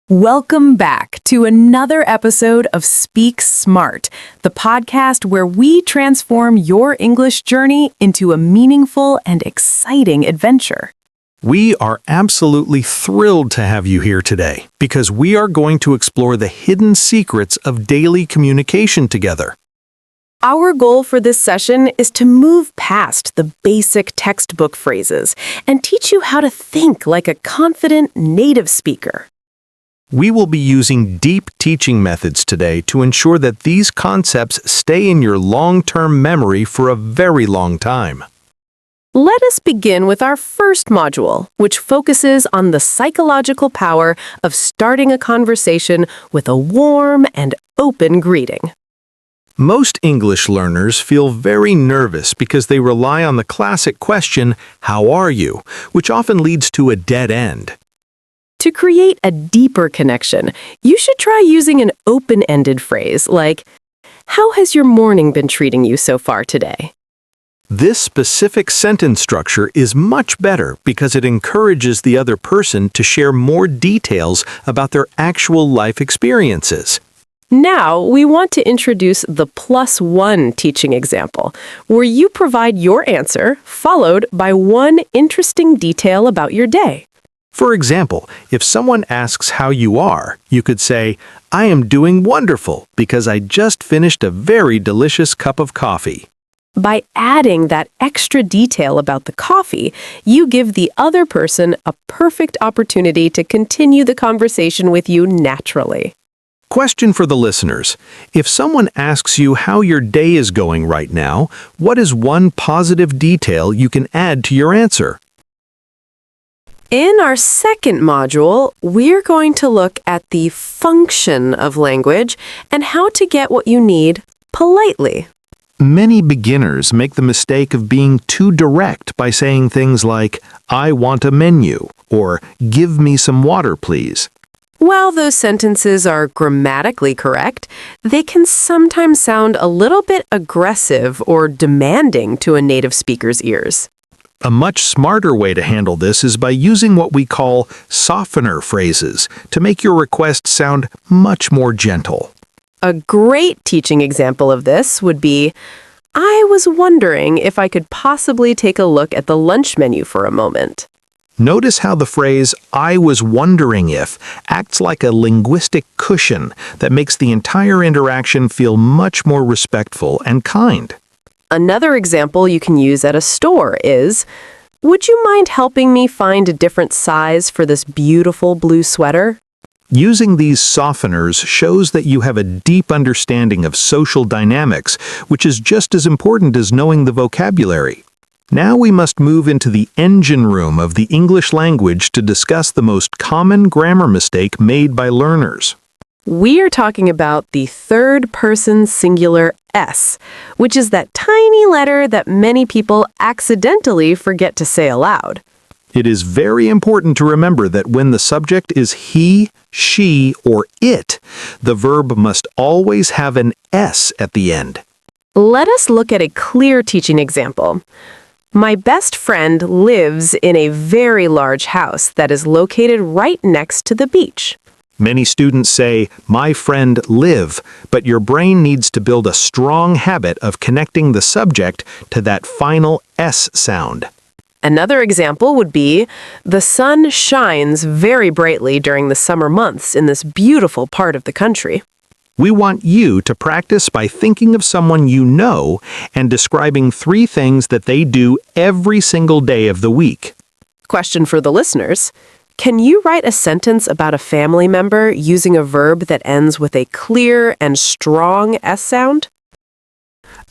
Welcome back to another episode of Speak Smart, the podcast where we transform your English journey into a meaningful and exciting adventure. We are absolutely thrilled to have you here today because we are going to explore the hidden secrets of daily communication together. Our goal for this session is to move past the basic textbook phrases and teach you how to think like a confident native speaker. We will be using deep teaching methods today to ensure that these concepts stay in your long-term memory for a very long time. Let us begin with our first module, which focuses on the psychological power of starting a conversation with a warm and open greeting. Most English learners feel very nervous because they rely on the classic question, "How are you?" which often leads to a dead end. To create a deeper connection, you should try using an open-ended phrase like, "How has your morning been treating you so far today?" This specific sentence structure is much better because it encourages the other person to share more details about their actual life experiences. Now, we want to introduce the +1 teaching example, where you provide your answer followed by one interesting detail about your day. For example, if someone asks how you are, you could say, "I am doing wonderful because I just finished a very delicious cup of coffee." By adding that extra detail about the coffee, you give the other person a perfect opportunity to continue the conversation with you naturally. Question for the listeners. If someone asks you how your day is going right now, what is one positive detail you can add to your answer? In our second module, we're going to look at the function of language and how to get what you need politely. Many beginners make the mistake of being too direct by saying things like, "I want a menu," or "Give me some water, please." While those sentences are grammatically correct, they can sometimes sound a little bit aggressive or demanding to a native speaker's ears. A much smarter way to handle this is by using what we call softener phrases to make your request sound much more gentle. A great teaching example of this would be, "I was wondering if I could possibly take a look at the lunch menu for a moment." Notice how the phrase, "I was wondering if," acts like a linguistic cushion that makes the entire interaction feel much more respectful and kind. Another example you can use at a store is, "Would you mind helping me find a different size for this beautiful blue sweater?" Using these softeners shows that you have a deep understanding of social dynamics, which is just as important as knowing the vocabulary. Now we must move into the engine room of the English language to discuss the most common grammar mistake made by learners. We are talking about the third-person singular S, which is that tiny letter that many people accidentally forget to say aloud. It is very important to remember that when the subject is he, she, or it, the verb must always have an S at the end. Let us look at a clear teaching example. My best friend lives in a very large house that is located right next to the beach. Many students say, "My friend live," but your brain needs to build a strong habit of connecting the subject to that final S sound. Another example would be, "The sun shines very brightly during the summer months in this beautiful part of the country." We want you to practice by thinking of someone you know and describing 3 things that they do every single day of the week. Question for the listeners. Can you write a sentence about a family member using a verb that ends with a clear and strong S sound?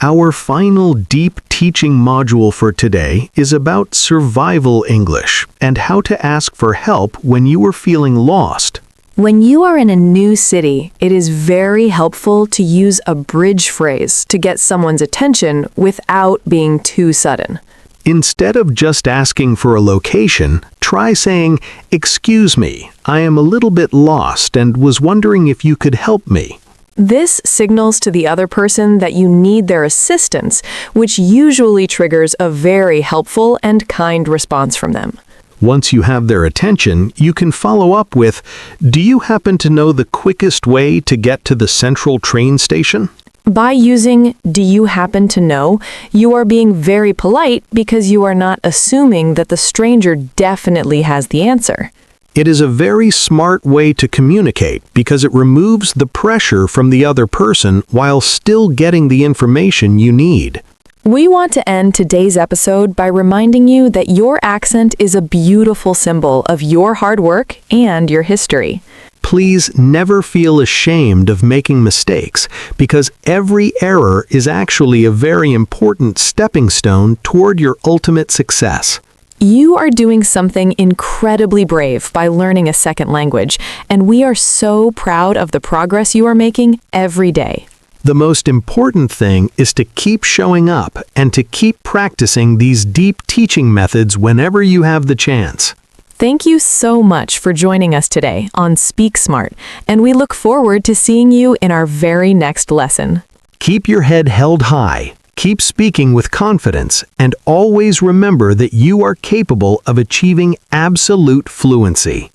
Our final deep teaching module for today is about survival English and how to ask for help when you are feeling lost. When you are in a new city, it is very helpful to use a bridge phrase to get someone's attention without being too sudden. Instead of just asking for a location, try saying, "Excuse me, I am a little bit lost and was wondering if you could help me." This signals to the other person that you need their assistance, which usually triggers a very helpful and kind response from them. Once you have their attention, you can follow up with, "Do you happen to know the quickest way to get to the central train station?" By using "do you happen to know," you are being very polite because you are not assuming that the stranger definitely has the answer. It is a very smart way to communicate because it removes the pressure from the other person while still getting the information you need. We want to end today's episode by reminding you that your accent is a beautiful symbol of your hard work and your history. Please never feel ashamed of making mistakes because every error is actually a very important stepping stone toward your ultimate success. You are doing something incredibly brave by learning a second language, and we are so proud of the progress you are making every day. The most important thing is to keep showing up and to keep practicing these deep teaching methods whenever you have the chance. Thank you so much for joining us today on Speak Smart, and we look forward to seeing you in our very next lesson. Keep your head held high, keep speaking with confidence, and always remember that you are capable of achieving absolute fluency.